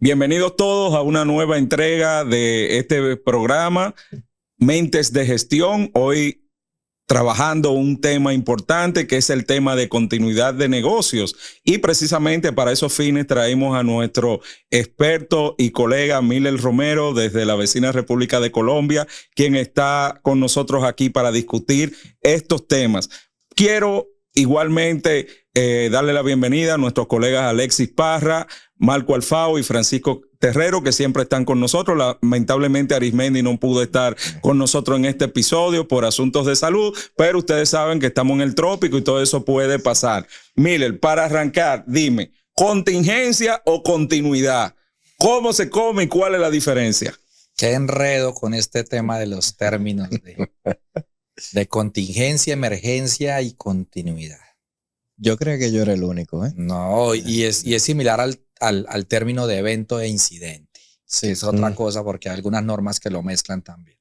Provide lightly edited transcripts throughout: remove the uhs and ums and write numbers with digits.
Bienvenidos todos a una nueva entrega de este programa, Mentes de Gestión. Hoy trabajando un tema importante que es el tema de continuidad de negocios, y precisamente para esos fines traemos a nuestro experto y colega Miller Romero desde la vecina República de Colombia, quien está con nosotros aquí para discutir estos temas. Quiero igualmente darle la bienvenida a nuestros colegas Alexis Parra, Marco Alfao y Francisco Terrero, que siempre están con nosotros. Lamentablemente Arismendi no pudo estar con nosotros en este episodio por asuntos de salud, pero ustedes saben que estamos en el trópico y todo eso puede pasar. Miller, para arrancar, dime, ¿contingencia o continuidad? ¿Cómo se come y cuál es la diferencia? Qué enredo con este tema de los términos de contingencia, emergencia y continuidad. Yo creo que yo era el único, ¿eh? No, y es similar al término de evento e incidente. Sí, es otra cosa porque hay algunas normas que lo mezclan también.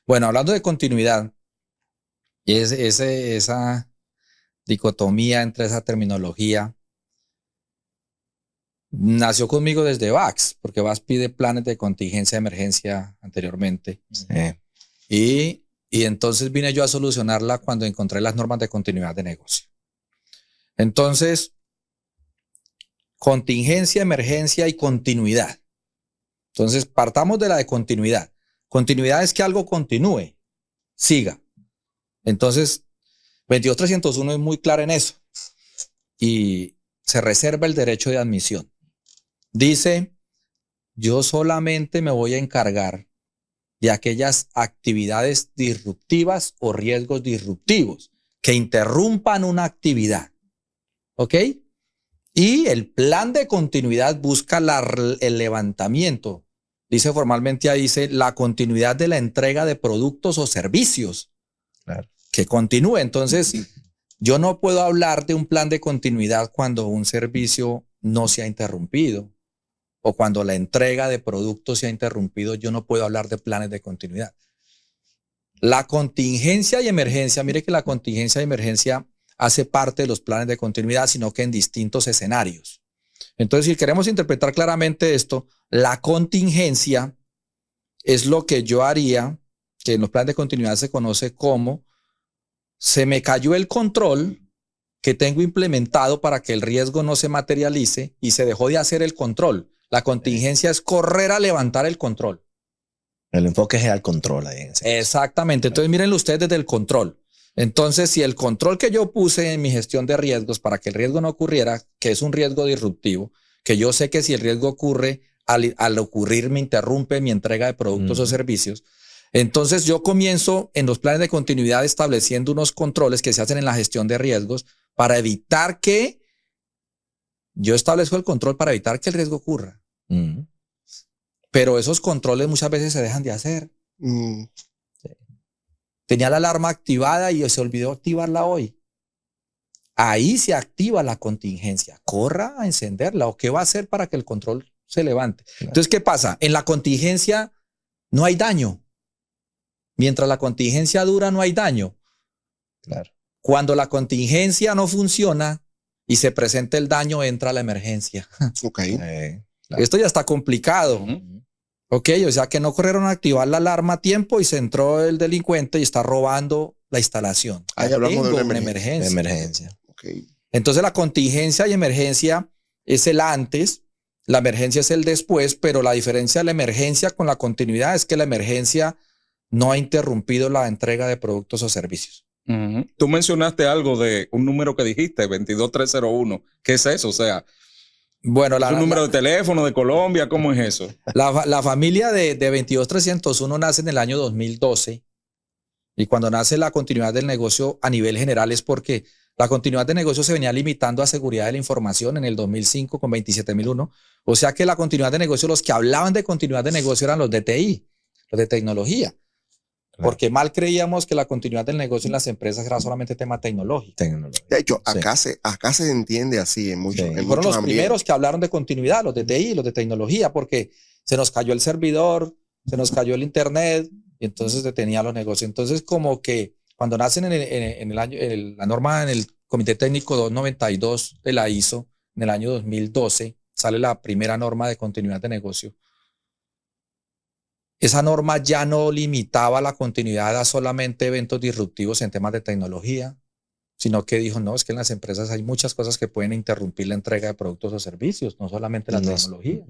Bueno, hablando de continuidad, y esa dicotomía entre esa terminología nació conmigo desde VAX, porque VAX pide planes de contingencia de emergencia anteriormente. Sí. Y entonces vine yo a solucionarla cuando encontré las normas de continuidad de negocio. Entonces, contingencia, emergencia y continuidad. Entonces, partamos de la de continuidad. Continuidad es que algo continúe, siga. Entonces, 22301 es muy claro en eso. Y se reserva el derecho de admisión. Dice, yo solamente me voy a encargar de aquellas actividades disruptivas o riesgos disruptivos que interrumpan una actividad. ¿Ok? Y el plan de continuidad busca el levantamiento. Dice formalmente ahí, dice la continuidad de la entrega de productos o servicios. Claro. Que continúe. Entonces, yo no puedo hablar de un plan de continuidad cuando un servicio no se ha interrumpido o cuando la entrega de productos se ha interrumpido. Yo no puedo hablar de planes de continuidad. La contingencia y emergencia, mire que la contingencia y emergencia hace parte de los planes de continuidad, sino que en distintos escenarios. Entonces, si queremos interpretar claramente esto, la contingencia es lo que yo haría, que en los planes de continuidad se conoce como se me cayó el control que tengo implementado para que el riesgo no se materialice y se dejó de hacer el control. La contingencia es correr a levantar el control. El enfoque es al control ahí. Exactamente. Entonces, mírenlo ustedes desde el control. Entonces, si el control que yo puse en mi gestión de riesgos para que el riesgo no ocurriera, que es un riesgo disruptivo, que yo sé que si el riesgo ocurre, al ocurrir me interrumpe mi entrega de productos o servicios, entonces yo comienzo en los planes de continuidad estableciendo unos controles que se hacen en la gestión de riesgos para evitar que yo establezco el control para evitar que el riesgo ocurra. Pero esos controles muchas veces se dejan de hacer. Tenía la alarma activada y se olvidó activarla hoy. Ahí se activa la contingencia. Corra a encenderla. ¿O qué va a hacer para que el control se levante? Claro. Entonces, ¿qué pasa? En la contingencia no hay daño. Mientras la contingencia dura, no hay daño. Claro. Cuando la contingencia no funciona y se presenta el daño, entra la emergencia. Okay. Claro. Esto ya está complicado. Ok, o sea que no corrieron a activar la alarma a tiempo y se entró el delincuente y está robando la instalación. Ahí hablamos de una emergencia. Emergencia. Okay. Entonces la contingencia y emergencia es el antes, la emergencia es el después, pero la diferencia de la emergencia con la continuidad es que la emergencia no ha interrumpido la entrega de productos o servicios. Tú mencionaste algo de un número que dijiste, 22301. ¿Qué es eso? O sea, bueno, ¿es un número de teléfono de Colombia? ¿Cómo es eso? La familia de 22301 nace en el año 2012 y cuando nace la continuidad del negocio a nivel general es porque la continuidad de negocio se venía limitando a seguridad de la información en el 2005 con 27001. O sea que la continuidad de negocio, los que hablaban de continuidad de negocio eran los de TI, los de tecnología. Claro. Porque mal creíamos que la continuidad del negocio en las empresas era solamente tema tecnológico. De hecho, acá se entiende así en muchos ambientes. Fueron los primeros que hablaron de continuidad, los de TI, los de tecnología, porque se nos cayó el servidor, se nos cayó el internet y entonces detenía los negocios. Entonces, como que cuando nacen la norma en el Comité Técnico 292 de la ISO en el año 2012, sale la primera norma de continuidad de negocio. Esa norma ya no limitaba la continuidad a solamente eventos disruptivos en temas de tecnología, sino que dijo, no, es que en las empresas hay muchas cosas que pueden interrumpir la entrega de productos o servicios, no solamente la tecnología.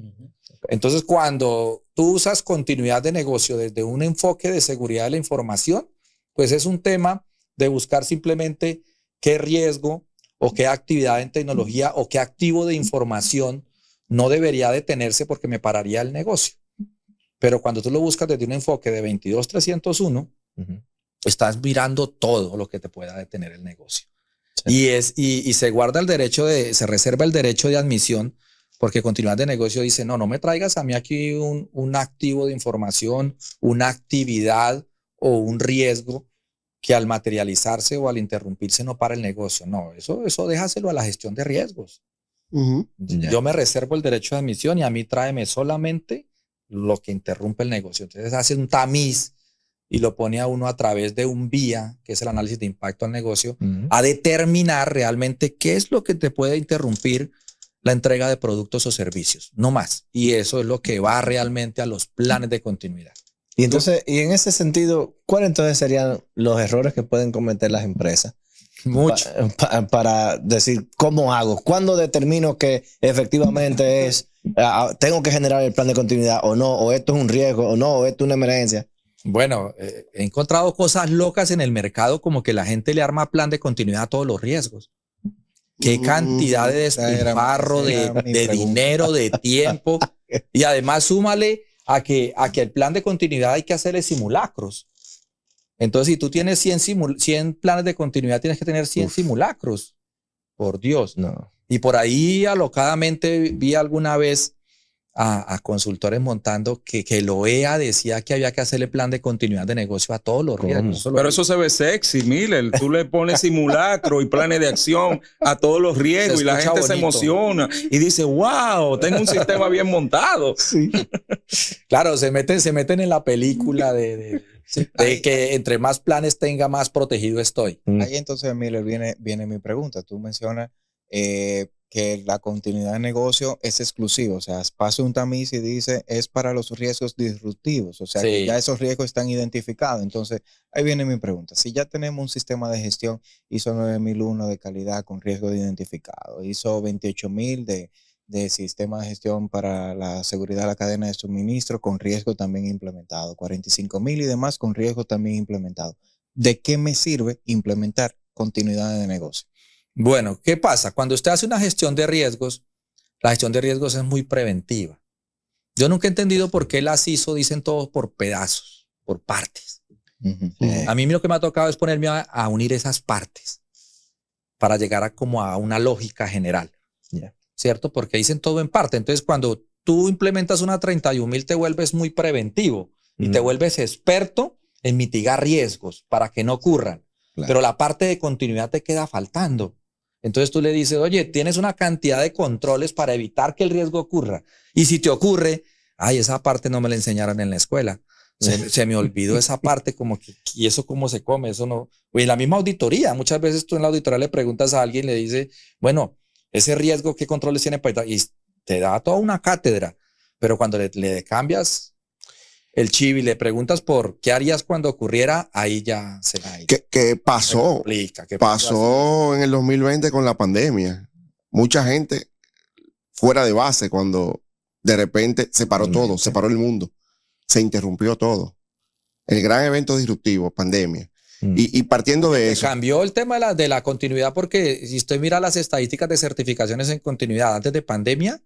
Entonces, cuando tú usas continuidad de negocio desde un enfoque de seguridad de la información, pues es un tema de buscar simplemente qué riesgo o qué actividad en tecnología o qué activo de información no debería detenerse porque me pararía el negocio. Pero cuando tú lo buscas desde un enfoque de 22301, estás mirando todo lo que te pueda detener el negocio. Sí. Y se guarda el derecho se reserva el derecho de admisión, porque continuidad de negocio dice, no me traigas a mí aquí un activo de información, una actividad o un riesgo que al materializarse o al interrumpirse no para el negocio. No, eso déjaselo a la gestión de riesgos. Yo me reservo el derecho de admisión y a mí tráeme solamente lo que interrumpe el negocio. Entonces hace un tamiz y lo pone a uno a través de un VIA, que es el análisis de impacto al negocio, a determinar realmente qué es lo que te puede interrumpir la entrega de productos o servicios, no más. Y eso es lo que va realmente a los planes de continuidad. Y entonces, y en ese sentido, ¿cuáles entonces serían los errores que pueden cometer las empresas? Mucho. Para decir, ¿cómo hago? ¿Cuándo determino que efectivamente tengo que generar el plan de continuidad o no? ¿O esto es un riesgo o no? ¿O esto es una emergencia? Bueno, he encontrado cosas locas en el mercado, como que la gente le arma plan de continuidad a todos los riesgos. Qué cantidad de despilfarro de dinero, de tiempo. Y además súmale a que el plan de continuidad hay que hacerle simulacros. Entonces, si tú tienes 100 planes de continuidad, tienes que tener 100 simulacros. Por Dios. No. Y por ahí alocadamente vi alguna vez a consultores montando que el OEA decía que había que hacerle plan de continuidad de negocio a todos los riesgos. Pero eso se ve sexy, Miller. Tú le pones simulacro y planes de acción a todos los riesgos y la gente se emociona y dice, wow, tengo un sistema bien montado. Sí. Claro, se meten en la película de que entre más planes tenga, más protegido estoy. Ahí entonces, Miller, viene mi pregunta. Tú mencionas que la continuidad de negocio es exclusiva, o sea, pasa un tamiz y dice es para los riesgos disruptivos, o sea, que ya esos riesgos están identificados. Entonces, ahí viene mi pregunta. Si ya tenemos un sistema de gestión ISO 9001 de calidad con riesgo identificado, ISO 28000 de sistema de gestión para la seguridad de la cadena de suministro con riesgo también implementado, 45000 y demás con riesgo también implementado, ¿de qué me sirve implementar continuidad de negocio? Bueno, ¿qué pasa? Cuando usted hace una gestión de riesgos, la gestión de riesgos es muy preventiva. Yo nunca he entendido por qué las ISO dicen todo por pedazos, por partes. A mí lo que me ha tocado es ponerme a unir esas partes para llegar como a una lógica general, ¿cierto? Porque dicen todo en parte. Entonces, cuando tú implementas una 31000, te vuelves muy preventivo y te vuelves experto en mitigar riesgos para que no ocurran. Claro. Pero la parte de continuidad te queda faltando. Entonces tú le dices, oye, tienes una cantidad de controles para evitar que el riesgo ocurra. Y si te ocurre, ay, esa parte no me la enseñaron en la escuela. Se me olvidó esa parte, como que, ¿y eso cómo se come? Eso no. O en la misma auditoría, muchas veces tú en la auditoría le preguntas a alguien, le dice, bueno, ese riesgo, ¿qué controles tiene para evitar? Y te da toda una cátedra. Pero cuando le cambias el chip y le preguntas por qué harías cuando ocurriera, ahí ya se da. ¿Qué pasó? ¿Qué pasó en el 2020 con la pandemia? Mucha gente fuera de base cuando de repente se paró todo, se paró el mundo, se interrumpió todo. El gran evento disruptivo, pandemia. Y partiendo de eso. Cambió el tema de la continuidad, porque si usted mira las estadísticas de certificaciones en continuidad antes de pandemia,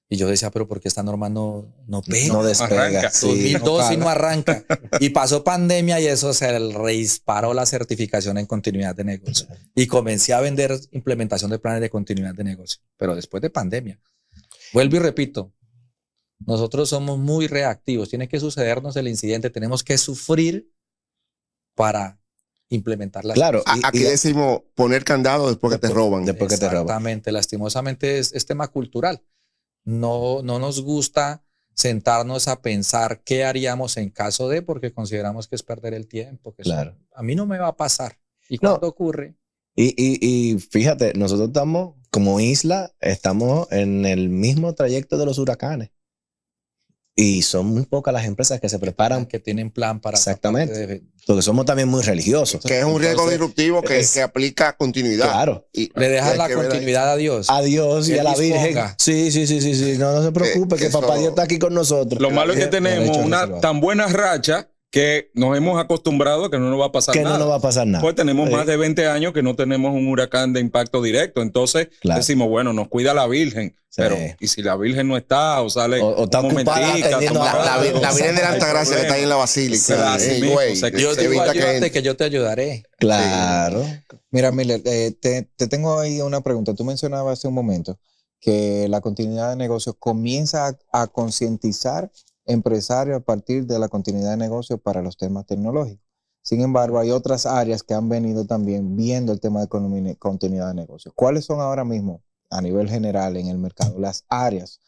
y yo decía, pero ¿por qué esta norma no pega? No despega. Arranca. 2002 y no arranca. Y pasó pandemia y eso se redisparó la certificación en continuidad de negocio. Y comencé a vender implementación de planes de continuidad de negocio. Pero después de pandemia. Vuelvo y repito, nosotros somos muy reactivos. Tiene que sucedernos el incidente. Tenemos que sufrir para implementar las cosas. Claro, aquí decimos poner candado después que te roban. Después que te roban. Exactamente. Lastimosamente es tema cultural. No nos gusta sentarnos a pensar qué haríamos en caso de, porque consideramos que es perder el tiempo. Que a mí no me va a pasar. ¿Y cuando ocurre? Y fíjate, nosotros estamos como isla estamos en el mismo trayecto de los huracanes. Y son muy pocas las empresas que se preparan. Que tienen plan para... Exactamente. Porque somos también muy religiosos. Que es un riesgo Entonces, disruptivo que aplica continuidad. Claro. Y Le dejas hay la que ver ahí. continuidad a Dios. A Dios y Que a la Él Virgen. disponga. Sí. No se preocupe, que eso- papá Dios está aquí con nosotros. Lo malo es que Derecho tenemos una reservado. tan buena racha que nos hemos acostumbrado a que no nos va a pasar Que nada. no nos va a pasar nada. Pues tenemos Sí. más de 20 años que no tenemos un huracán de impacto directo. Entonces Claro. decimos, bueno, nos cuida la Virgen. Sí. Pero, ¿y si la Virgen no está o sale O está un ocupada momentica, atendiendo tomar a- La algo? Virgen de la Hay Altagracia que está ahí en la basílica. Sí, así mismo, güey, o sea, que Dios dijo, evita ayúdate que que yo te ayudaré. Claro. Mira, Miller, te tengo ahí una pregunta. Tú mencionabas hace un momento que la continuidad de negocio comienza a concientizar empresarios a partir de la continuidad de negocio para los temas tecnológicos. Sin embargo, hay otras áreas que han venido también viendo el tema de continuidad de negocio. ¿Cuáles son ahora mismo, a nivel general en el mercado, las áreas,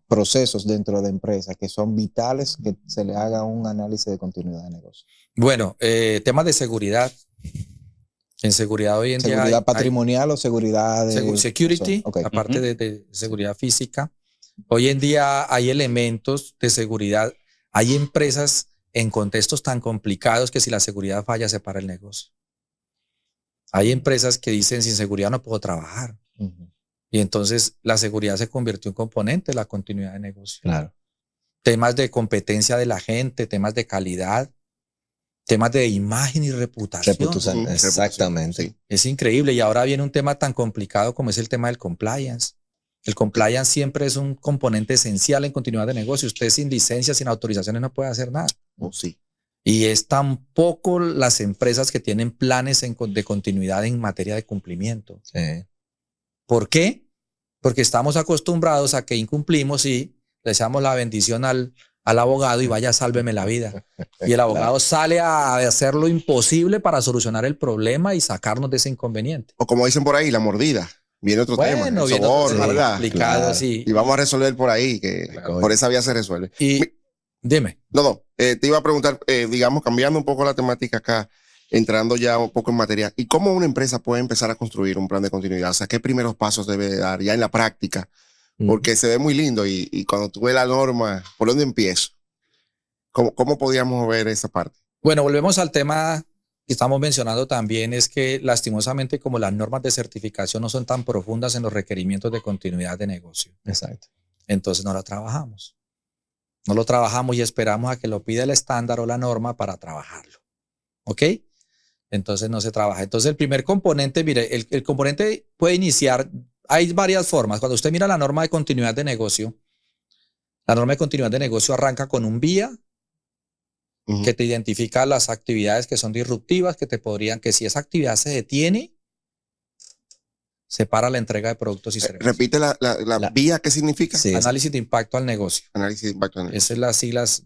procesos dentro de empresas que son vitales que se le haga un análisis de continuidad de negocio? Bueno, temas de seguridad. En seguridad hoy en día ¿Seguridad hay patrimonial o seguridad de security, Ok. aparte de seguridad física. Hoy en día hay elementos de seguridad. Hay empresas en contextos tan complicados que si la seguridad falla se para el negocio. Hay empresas que dicen sin seguridad no puedo trabajar. Ujú. Y entonces la seguridad se convirtió en componente de la continuidad de negocio. Claro. Temas de competencia de la gente, temas de calidad, temas de imagen y reputación. Reputación. Exactamente. Sí. Es increíble. Y ahora viene un tema tan complicado como es el tema del compliance. El compliance siempre es un componente esencial en continuidad de negocio. Usted sin licencia, sin autorizaciones no puede hacer nada. Oh, sí. Y es tampoco las empresas que tienen planes de continuidad en materia de cumplimiento. Sí. ¿Por qué? Porque estamos acostumbrados a que incumplimos y le echamos la bendición al abogado y vaya, sálveme la vida. Y el abogado sale a hacer lo imposible para solucionar el problema y sacarnos de ese inconveniente. O como dicen por ahí, la mordida. Viene otro tema. El viene soborno, otro tema ¿verdad? complicado, Claro. sí. Y vamos a resolver por ahí, que Claro. por esa vía se resuelve. Y dime. No, te iba a preguntar, digamos, cambiando un poco la temática acá, entrando ya un poco en materia, ¿y cómo una empresa puede empezar a construir un plan de continuidad? O sea, ¿qué primeros pasos debe dar ya en la práctica? Porque se ve muy lindo y cuando tú ves la norma, ¿por dónde empiezo? ¿Cómo podríamos ver esa parte? Bueno, volvemos al tema que estamos mencionando también, es que lastimosamente como las normas de certificación no son tan profundas en los requerimientos de continuidad de negocio, Exacto. entonces no la trabajamos. No lo trabajamos y esperamos a que lo pida el estándar o la norma para trabajarlo. ¿Ok? Entonces no se trabaja. Entonces el primer componente, mire, el componente puede iniciar, hay varias formas. Cuando usted mira la norma de continuidad de negocio, la norma de continuidad de negocio arranca con un vía Ujú. que te identifica las actividades que son disruptivas, que si esa actividad se detiene, se para la entrega de productos y servicios. Repite la vía, ¿qué significa? Sí. Análisis de impacto al negocio. Análisis de impacto. Esas son las siglas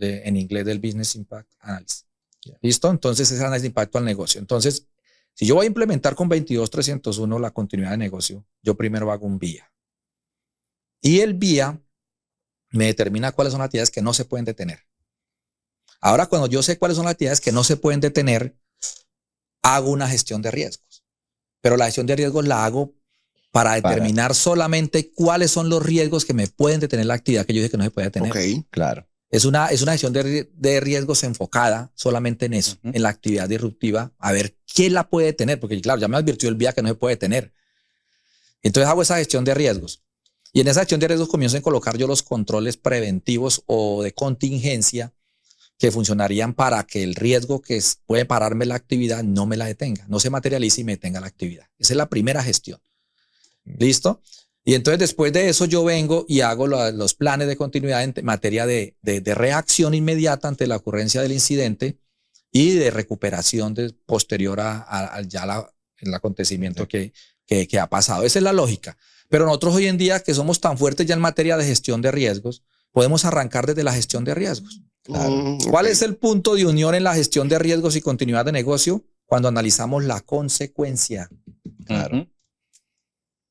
en inglés del Business Impact Analysis. ¿Listo? Entonces, es análisis de impacto al negocio. Entonces, si yo voy a implementar con 22301 la continuidad de negocio, yo primero hago un vía. Y el vía me determina cuáles son las actividades que no se pueden detener. Ahora, cuando yo sé cuáles son las actividades que no se pueden detener, hago una gestión de riesgos. Pero la gestión de riesgos la hago para determinar solamente cuáles son los riesgos que me pueden detener la actividad que yo dije que no se puede detener. Ok. Claro. Es una gestión de riesgos enfocada solamente en eso, en la actividad disruptiva, a ver quién la puede detener, porque claro, ya me advirtió el vía que no se puede detener. Entonces hago esa gestión de riesgos. Y en esa gestión de riesgos comienzo a colocar yo los controles preventivos o de contingencia que funcionarían para que el riesgo que puede pararme la actividad no me la detenga, no se materialice y me detenga la actividad. Esa es la primera gestión. ¿Listo? Y entonces después de eso yo vengo y hago los planes de continuidad en materia de reacción inmediata ante la ocurrencia del incidente y de recuperación posterior el acontecimiento que ha pasado. Esa es la lógica. Pero nosotros hoy en día que somos tan fuertes ya en materia de gestión de riesgos, podemos arrancar desde la gestión de riesgos. Claro. ¿Cuál es el punto de unión en la gestión de riesgos y continuidad de negocio? Cuando analizamos la consecuencia. Claro.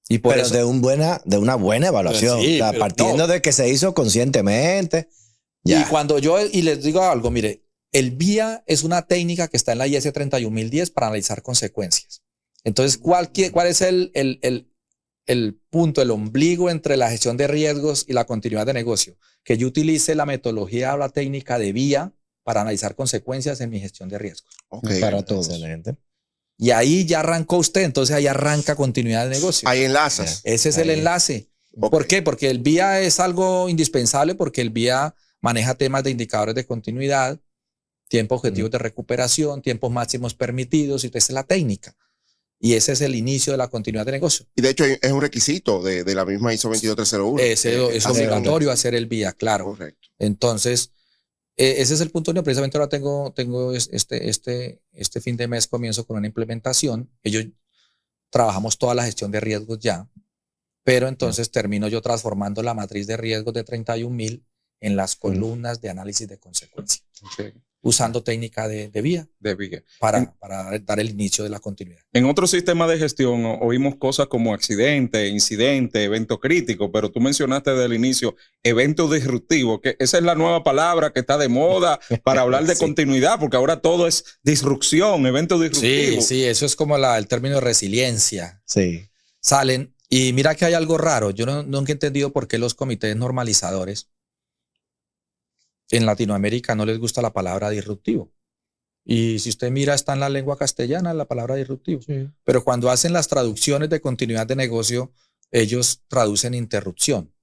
Y por Pero eso, de una buena evaluación. Sí, O sea, pero partiendo no. de que se hizo conscientemente. Ya. Y cuando y les digo algo, mire, el VIA es una técnica que está en la IS 31010 para analizar consecuencias. Entonces, ¿cuál es el punto, el ombligo entre la gestión de riesgos y la continuidad de negocio? Que yo utilice la metodología o la técnica de VIA para analizar consecuencias en mi gestión de riesgos. Ok. Para todos. Excelente. Y ahí ya arrancó usted, entonces ahí arranca continuidad de negocio. Ahí enlazas. Ese es el enlace. Ok. ¿Por qué? Porque el VIA es algo indispensable, porque el VIA maneja temas de indicadores de continuidad, tiempo objetivos de recuperación, tiempos máximos permitidos, y esa es la técnica. Y ese es el inicio de la continuidad de negocio. Y de hecho es un requisito de la misma ISO 22301. Es obligatorio hacer el VIA, claro. Correcto. Entonces, ese es el punto. Precisamente ahora tengo este fin de mes comienzo con una implementación. Ellos trabajamos toda la gestión de riesgos ya, pero entonces termino yo transformando la matriz de riesgos de 31.000 en las columnas de análisis de consecuencia, usando técnica de VIA para dar el inicio de la continuidad. En otro sistema de gestión oímos cosas como accidente, incidente, evento crítico, pero tú mencionaste desde el inicio evento disruptivo, que esa es la nueva palabra que está de moda para hablar de continuidad, porque ahora todo es disrupción, evento disruptivo. Sí, eso es como el término de resiliencia. Sí. Salen, y mira que hay algo raro. Yo nunca he entendido por qué los comités normalizadores en Latinoamérica no les gusta la palabra disruptivo. Y si usted mira, está en la lengua castellana la palabra disruptivo. Sí. Pero cuando hacen las traducciones de continuidad de negocio, ellos traducen interrupción.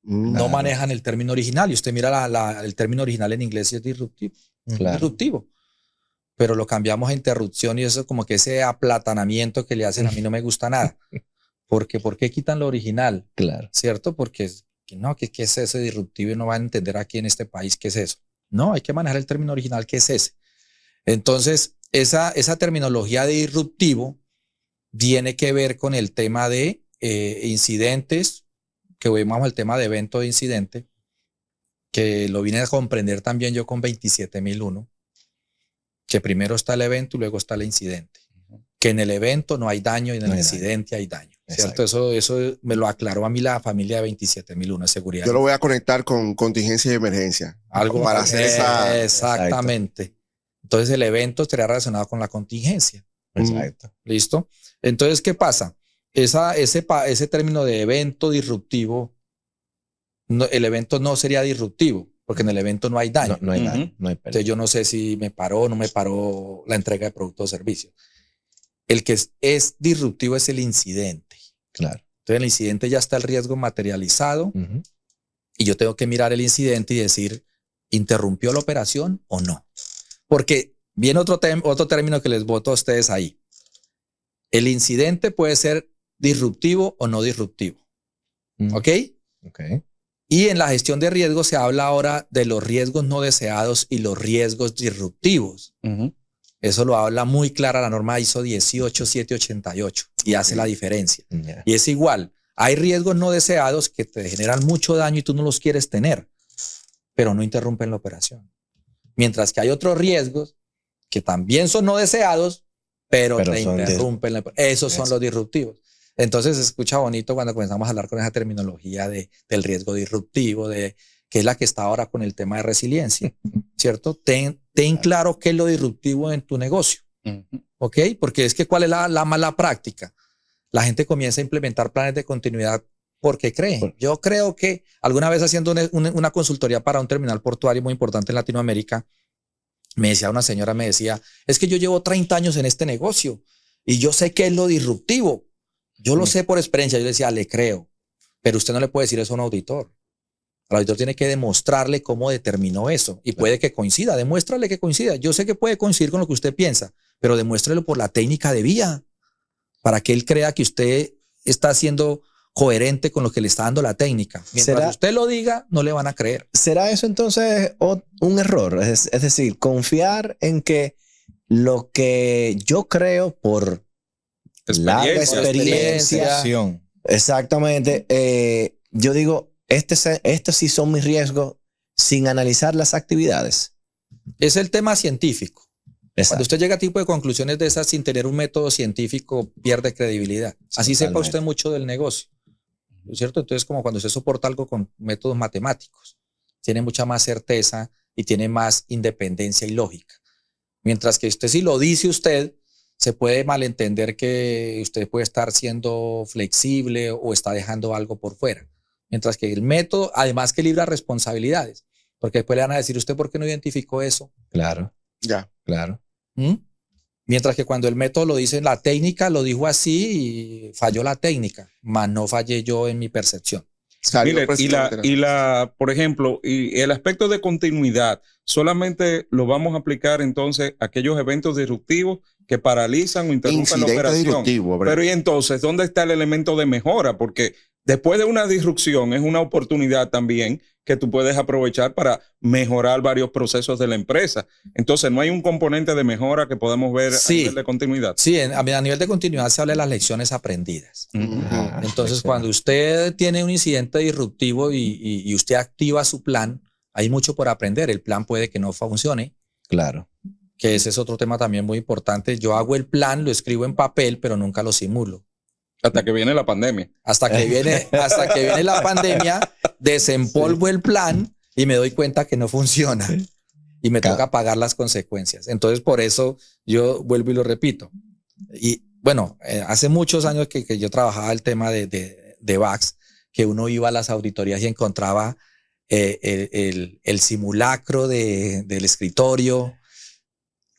No manejan el término original. Y usted mira el término original en inglés y es disruptivo. Claro. Disruptivo. Pero lo cambiamos a interrupción y eso como que ese aplatanamiento que le hacen a mí no me gusta nada. Porque ¿por qué quitan lo original? Claro. ¿Cierto? Porque no, ¿qué es ese disruptivo? Y no van a entender aquí en este país qué es eso. No, hay que manejar el término original, ¿qué es ese? Entonces, esa terminología de disruptivo tiene que ver con el tema de incidentes, que vemos el tema de evento de incidente, que lo vine a comprender también yo con 27001, que primero está el evento y luego está el incidente. Que en el evento no hay daño y en el incidente hay daño. ¿Cierto? Eso me lo aclaró a mí la familia de 27001 de seguridad. Yo lo voy a conectar con contingencia y emergencia. Algo para hacer esa. Exactamente. Entonces el evento estaría relacionado con la contingencia. Exacto. ¿Listo? Entonces, ¿qué pasa? Ese término de evento disruptivo, el evento no sería disruptivo, porque en el evento no hay daño. No hay daño. No hay pérdida. Entonces yo no sé si me paró o no me paró la entrega de productos o servicios. El que es disruptivo es el incidente. Claro. Entonces, en el incidente ya está el riesgo materializado y yo tengo que mirar el incidente y decir, ¿interrumpió la operación o no? Porque viene otro término que les boto a ustedes ahí. El incidente puede ser disruptivo o no disruptivo. ¿Ok? Ok. Y en la gestión de riesgos se habla ahora de los riesgos no deseados y los riesgos disruptivos. Eso lo habla muy clara la norma ISO 18788 y hace la diferencia. Y es igual, hay riesgos no deseados que te generan mucho daño y tú no los quieres tener, pero no interrumpen la operación. Mientras que hay otros riesgos que también son no deseados, pero te interrumpen la operación. Esos son los disruptivos. Entonces se escucha bonito cuando comenzamos a hablar con esa terminología del riesgo disruptivo, que es la que está ahora con el tema de resiliencia, ¿cierto? Ten claro qué es lo disruptivo en tu negocio, ¿ok? Porque es que ¿cuál es la mala práctica? La gente comienza a implementar planes de continuidad porque cree. Yo creo que alguna vez haciendo una consultoría para un terminal portuario muy importante en Latinoamérica, una señora me decía, es que yo llevo 30 años en este negocio y yo sé qué es lo disruptivo. Yo lo sé por experiencia. Yo le decía, le creo, pero usted no le puede decir eso a un auditor. El auditor tiene que demostrarle cómo determinó eso y puede que coincida, demuéstrale que coincida. Yo sé que puede coincidir con lo que usted piensa, pero demuéstrelo por la técnica de VIA para que él crea que usted está siendo coherente con lo que le está dando la técnica. Mientras usted lo diga, no le van a creer. ¿Será eso entonces un error? Es decir, confiar en que lo que yo creo por larga experiencia. Exactamente. Yo digo, estos sí son mis riesgos sin analizar las actividades. Es el tema científico. Exacto. Cuando usted llega a tipo de conclusiones de esas sin tener un método científico, pierde credibilidad. Así sepa usted mucho del negocio, ¿no es cierto? Entonces, como cuando usted soporta algo con métodos matemáticos, tiene mucha más certeza y tiene más independencia y lógica. Mientras que usted, si lo dice usted, se puede malentender que usted puede estar siendo flexible o está dejando algo por fuera. Mientras que el método, además que libra responsabilidades, porque después le van a decir, ¿usted por qué no identificó eso? Claro, Ya. claro. ¿Mm? Mientras que cuando el método lo dice, la técnica lo dijo así y falló la técnica, mas no fallé yo en mi percepción. Salió Mire, precisamente por ejemplo, y el aspecto de continuidad, solamente lo vamos a aplicar entonces a aquellos eventos disruptivos que paralizan o interrumpen la incidente operación. disruptivo. Pero y entonces, ¿dónde está el elemento de mejora? Porque después de una disrupción es una oportunidad también que tú puedes aprovechar para mejorar varios procesos de la empresa. Entonces, ¿no hay un componente de mejora que podemos ver a nivel de continuidad? Sí, a nivel de continuidad se habla de las lecciones aprendidas. Ah, Entonces, excelente. cuando usted tiene un incidente disruptivo y usted activa su plan, hay mucho por aprender. El plan puede que no funcione, Claro. que ese es otro tema también muy importante. Yo hago el plan, lo escribo en papel, pero nunca lo simulo. Hasta que viene la pandemia. Hasta que viene la pandemia, desempolvo el plan y me doy cuenta que no funciona. Y me toca pagar las consecuencias. Entonces, por eso yo vuelvo y lo repito. Y bueno, hace muchos años que yo trabajaba el tema de VAX, que uno iba a las auditorías y encontraba el simulacro del escritorio,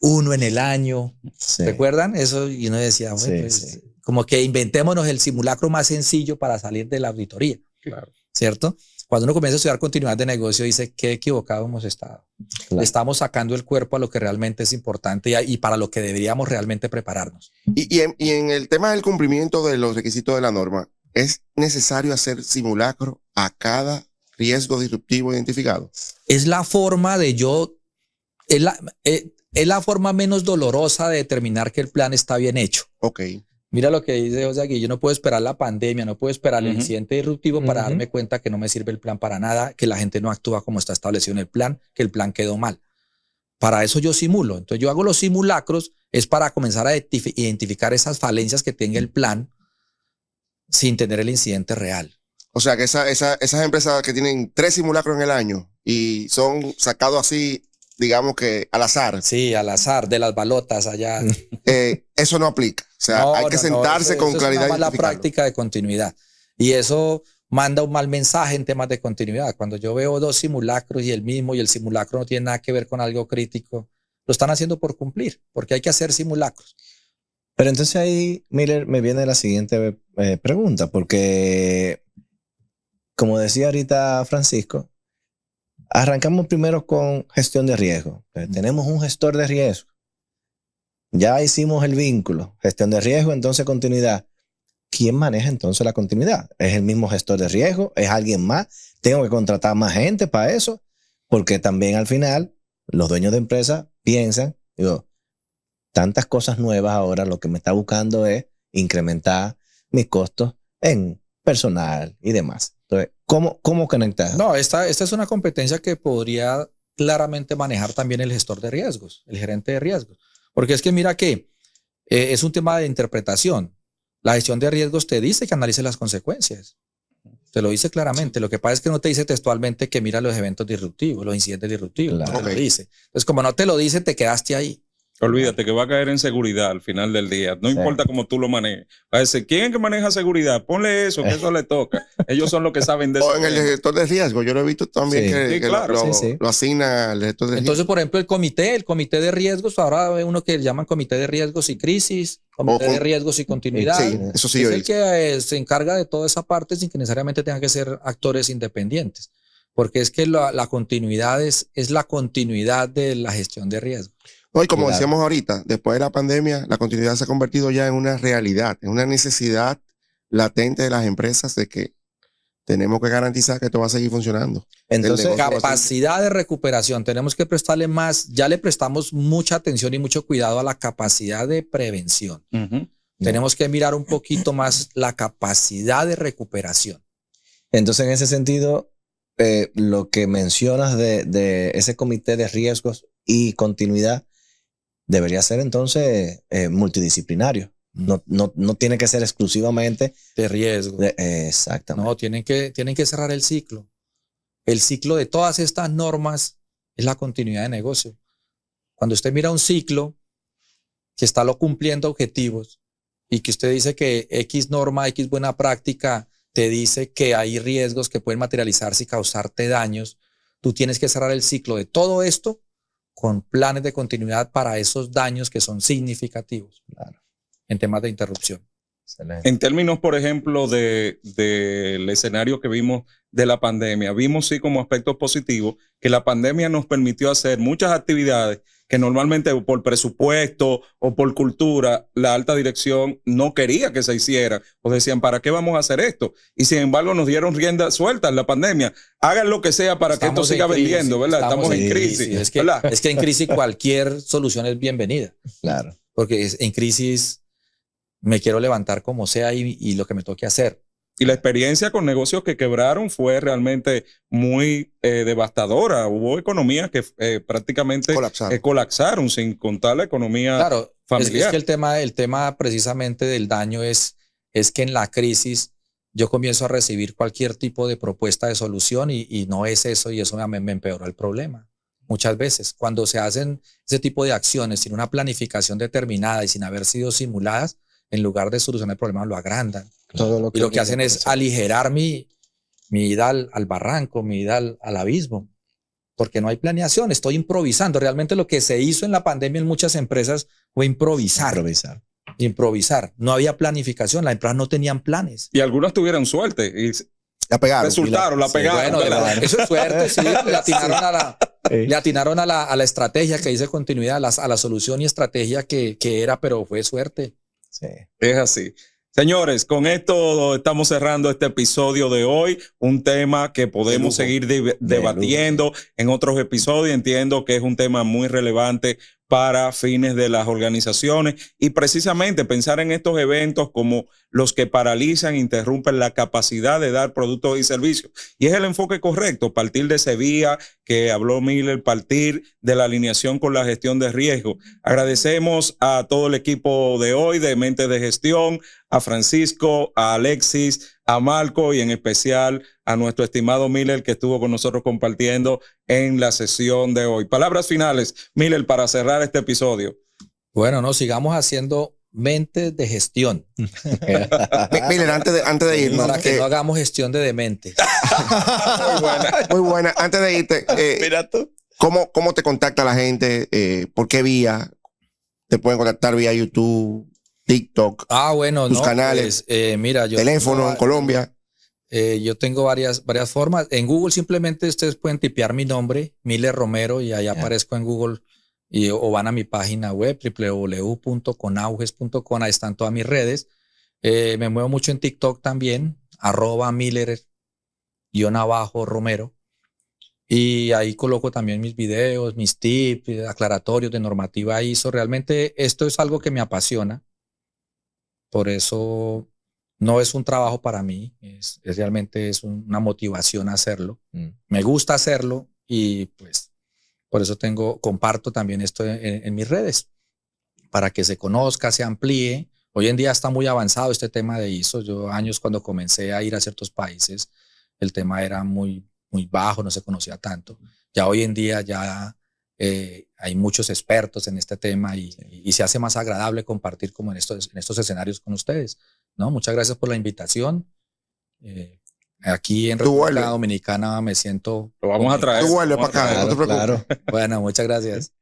uno en el año. Sí. ¿Recuerdan eso? Y uno decía, bueno, Sí, pues, sí. como que inventémonos el simulacro más sencillo para salir de la auditoría. Claro. ¿Cierto? Cuando uno comienza a estudiar continuidad de negocio, dice qué equivocado hemos estado. Claro. Estamos sacando el cuerpo a lo que realmente es importante y para lo que deberíamos realmente prepararnos. Y en el tema del cumplimiento de los requisitos de la norma, ¿es necesario hacer simulacro a cada riesgo disruptivo identificado? Es la forma de es la forma menos dolorosa de determinar que el plan está bien hecho. Ok. Mira lo que dice José aquí, yo no puedo esperar la pandemia, no puedo esperar el incidente disruptivo para Ujú. darme cuenta que no me sirve el plan para nada, que la gente no actúa como está establecido en el plan, que el plan quedó mal. Para eso yo simulo. Entonces yo hago los simulacros, es para comenzar a identificar esas falencias que tenga el plan sin tener el incidente real. O sea que esas empresas que tienen 3 simulacros en el año y son sacados así, digamos que al azar, Sí, al azar, de las balotas allá. eso no aplica. O sea, hay que sentarse con eso claridad. es una mala identificarlo. práctica de continuidad. Y eso manda un mal mensaje en temas de continuidad. Cuando yo veo dos simulacros y el simulacro no tiene nada que ver con algo crítico, lo están haciendo por cumplir, porque hay que hacer simulacros. Pero entonces ahí, Miller, me viene la siguiente pregunta, porque como decía ahorita Francisco, arrancamos primero con gestión de riesgo. Tenemos un gestor de riesgo. Ya hicimos el vínculo, gestión de riesgo, entonces continuidad. ¿Quién maneja entonces la continuidad? ¿Es el mismo gestor de riesgo? ¿Es alguien más? ¿Tengo que contratar más gente para eso? Porque también al final los dueños de empresas piensan, digo, tantas cosas nuevas ahora, lo que me está buscando es incrementar mis costos en personal y demás. Entonces, ¿cómo conectar? No, esta es una competencia que podría claramente manejar también el gestor de riesgos, el gerente de riesgos. Porque es que mira que es un tema de interpretación. La gestión de riesgos te dice que analice las consecuencias. Te lo dice claramente. Lo que pasa es que no te dice textualmente que mira los eventos disruptivos, los incidentes disruptivos. Claro. No te lo dice. Entonces, como no te lo dice, te quedaste ahí. Olvídate que va a caer en seguridad al final del día. No Sí. importa cómo tú lo manejes. Va a decir, ¿quién es que maneja seguridad? Ponle eso, que eso le toca. Ellos son los que saben de eso. O en el gestor de riesgo, yo lo he visto también Sí. que, Sí, que claro. Sí. lo asigna al gestor de Entonces, riesgo. por ejemplo, el comité de riesgos, ahora hay uno que llaman comité de riesgos y crisis, comité de riesgos y continuidad. Sí, eso sí es yo he el visto. que se encarga de toda esa parte sin que necesariamente tengan que ser actores independientes. Porque es que la continuidad es la continuidad de la gestión de riesgo. No, y como Claro. decíamos ahorita, después de la pandemia, la continuidad se ha convertido ya en una realidad, en una necesidad latente de las empresas de que tenemos que garantizar que esto va a seguir funcionando. Entonces, negocio. Capacidad de recuperación. Tenemos que prestarle más, ya le prestamos mucha atención y mucho cuidado a la capacidad de prevención. Ujú. Tenemos que mirar un poquito más la capacidad de recuperación. entonces, en ese sentido, lo que mencionas de ese comité de riesgos y continuidad debería ser entonces multidisciplinario. No tiene que ser exclusivamente De riesgo. exactamente. No, tienen que cerrar el ciclo. El ciclo de todas estas normas es la continuidad de negocio. Cuando usted mira un ciclo, que está cumpliendo objetivos y que usted dice que X norma, X buena práctica te dice que hay riesgos que pueden materializarse y causarte daños, tú tienes que cerrar el ciclo de todo esto con planes de continuidad para esos daños que son significativos, claro, en temas de interrupción. Excelente. En términos, por ejemplo, del escenario que vimos de la pandemia, vimos sí como aspectos positivos que la pandemia nos permitió hacer muchas actividades que normalmente por presupuesto o por cultura la alta dirección no quería que se hiciera o decían, ¿para qué vamos a hacer esto? Y sin embargo nos dieron rienda suelta en la pandemia. Hagan lo que sea para que esto siga vendiendo, ¿verdad? Estamos en crisis. Es que en crisis cualquier solución es bienvenida. Claro. Porque en crisis me quiero levantar como sea y lo que me toque hacer. Y la experiencia con negocios que quebraron fue realmente muy devastadora. Hubo economías que prácticamente colapsaron, sin contar la economía familiar. Es que el tema precisamente del daño es que en la crisis yo comienzo a recibir cualquier tipo de propuesta de solución y no es eso, y eso me empeoró el problema. Muchas veces, cuando se hacen ese tipo de acciones sin una planificación determinada y sin haber sido simuladas, en lugar de solucionar el problema, lo agrandan. Y lo que hacen es aligerar mi ida al barranco, mi ida al abismo, porque no hay planeación, estoy improvisando. Realmente lo que se hizo en la pandemia en muchas empresas fue improvisar. No había planificación, las empresas no tenían planes. Y algunas tuvieron suerte y la pegaron. Resultaron, la pegaron. Bueno, eso es suerte, sí. Le atinaron a la estrategia que dice continuidad, a la solución y estrategia que era, pero fue suerte. Sí. Es así. Señores, con esto estamos cerrando este episodio de hoy, un tema que podemos seguir debatiendo en otros episodios. Entiendo que es un tema muy relevante para fines de las organizaciones y precisamente pensar en estos eventos como los que paralizan, interrumpen la capacidad de dar productos y servicios. Y es el enfoque correcto, partir de ese vía que habló Miller, partir de la alineación con la gestión de riesgo. Agradecemos a todo el equipo de hoy de Mentes de Gestión, a Francisco, a Alexis, a Marco y en especial a nuestro estimado Miller que estuvo con nosotros compartiendo en la sesión de hoy. Palabras finales, Miller, para cerrar este episodio. Bueno, no, sigamos haciendo Mentes de Gestión. Miller, antes de irnos. Para que no hagamos gestión de dementes. Muy buena. Muy buena. Antes de irte, mira tú. ¿Cómo te contacta la gente? ¿Por qué vía? ¿Te pueden contactar vía YouTube, TikTok? Bueno, tus canales. Pues, mira, yo teléfono en Colombia. Yo tengo varias formas. En Google simplemente ustedes pueden tipear mi nombre, Miller Romero, y ahí aparezco en Google. O van a mi página web, www.conauges.com. Ahí están todas mis redes. Me muevo mucho en TikTok también, @Miller_Romero. Y ahí coloco también mis videos, mis tips, aclaratorios de normativa ISO. Realmente esto es algo que me apasiona. Por eso no es un trabajo para mí, realmente es una motivación hacerlo. Me gusta hacerlo y pues por eso comparto también esto en mis redes, para que se conozca, se amplíe. Hoy en día está muy avanzado este tema de ISO. Yo años cuando comencé a ir a ciertos países, el tema era muy bajo, no se conocía tanto. Ya hoy en día ya hay muchos expertos en este tema y se hace más agradable compartir como en estos escenarios con ustedes, ¿no? Muchas gracias por la invitación. Aquí en República Dominicana me siento... Lo vamos a traer. Tú vuelves para acá, no te preocupes. Claro. Bueno, muchas gracias.